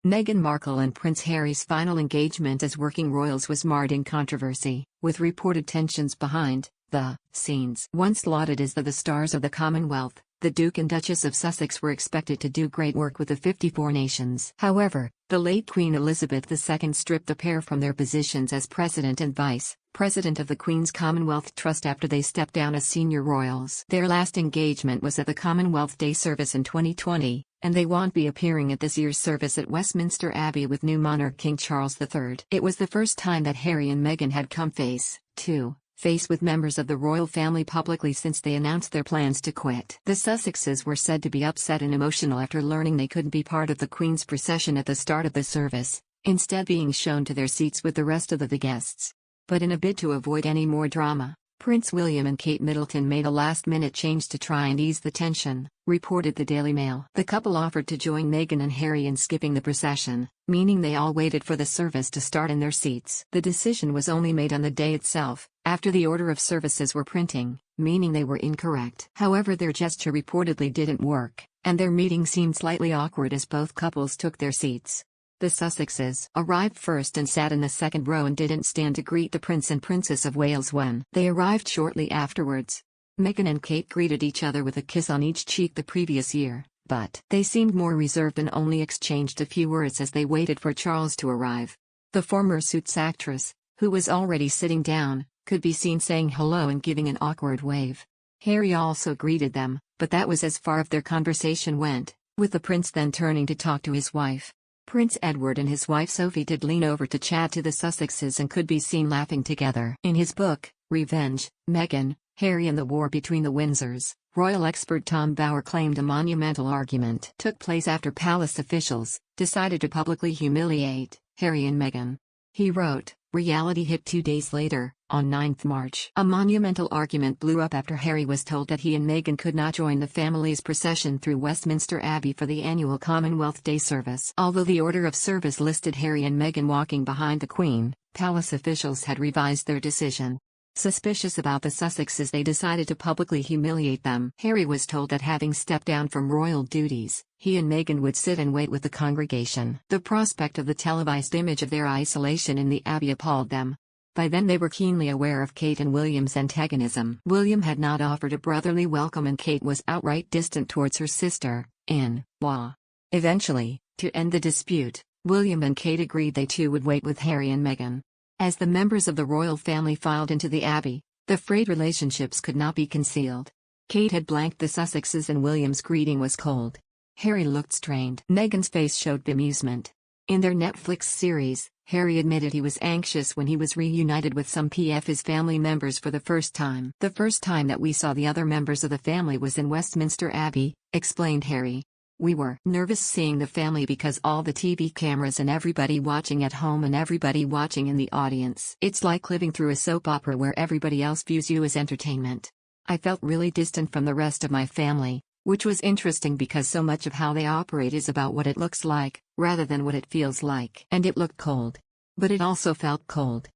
Meghan Markle and Prince Harry's final engagement as working royals was marred in controversy, with reported tensions behind the scenes. Once lauded as the stars of the Commonwealth, the Duke and Duchess of Sussex were expected to do great work with the 54 nations. However, the late Queen Elizabeth II stripped the pair from their positions as President and Vice President of the Queen's Commonwealth Trust after they stepped down as senior royals. Their last engagement was at the Commonwealth Day service in 2020, and they won't be appearing at this year's service at Westminster Abbey with new monarch King Charles III. It was the first time that Harry and Meghan had come face to face with members of the royal family publicly since they announced their plans to quit. The Sussexes were said to be upset and emotional after learning they couldn't be part of the Queen's procession at the start of the service, instead being shown to their seats with the rest of the guests. But in a bid to avoid any more drama, Prince William and Kate Middleton made a last-minute change to try and ease the tension, reported the Daily Mail. The couple offered to join Meghan and Harry in skipping the procession, meaning they all waited for the service to start in their seats. The decision was only made on the day itself, after the order of services were printing, meaning they were incorrect. However, their gesture reportedly didn't work, and their meeting seemed slightly awkward as both couples took their seats. The Sussexes arrived first and sat in the second row and didn't stand to greet the Prince and Princess of Wales when they arrived shortly afterwards. Meghan and Kate greeted each other with a kiss on each cheek the previous year, but they seemed more reserved and only exchanged a few words as they waited for Charles to arrive. The former Suits actress, who was already sitting down, could be seen saying hello and giving an awkward wave. Harry also greeted them, but that was as far as their conversation went, with the prince then turning to talk to his wife. Prince Edward and his wife Sophie did lean over to chat to the Sussexes and could be seen laughing together. In his book, Revenge, Meghan, Harry and the War Between the Windsors, royal expert Tom Bower claimed a monumental argument took place after palace officials decided to publicly humiliate Harry and Meghan. He wrote, reality hit 2 days later, on 9th March. A monumental argument blew up after Harry was told that he and Meghan could not join the family's procession through Westminster Abbey for the annual Commonwealth Day service. Although the order of service listed Harry and Meghan walking behind the Queen, palace officials had revised their decision. Suspicious about the Sussexes, they decided to publicly humiliate them. Harry was told that having stepped down from royal duties, he and Meghan would sit and wait with the congregation. The prospect of the televised image of their isolation in the Abbey appalled them. By then they were keenly aware of Kate and William's antagonism. William had not offered a brotherly welcome and Kate was outright distant towards her sister-in-law. Eventually, to end the dispute, William and Kate agreed they too would wait with Harry and Meghan. As the members of the royal family filed into the Abbey, the frayed relationships could not be concealed. Kate had blanked the Sussexes and William's greeting was cold. Harry looked strained. Meghan's face showed bemusement. In their Netflix series, Harry admitted he was anxious when he was reunited with some of his family members for the first time. The first time that we saw the other members of the family was in Westminster Abbey, explained Harry. We were nervous seeing the family because all the TV cameras and everybody watching at home and everybody watching in the audience. It's like living through a soap opera where everybody else views you as entertainment. I felt really distant from the rest of my family, which was interesting because so much of how they operate is about what it looks like, rather than what it feels like. And it looked cold. But it also felt cold.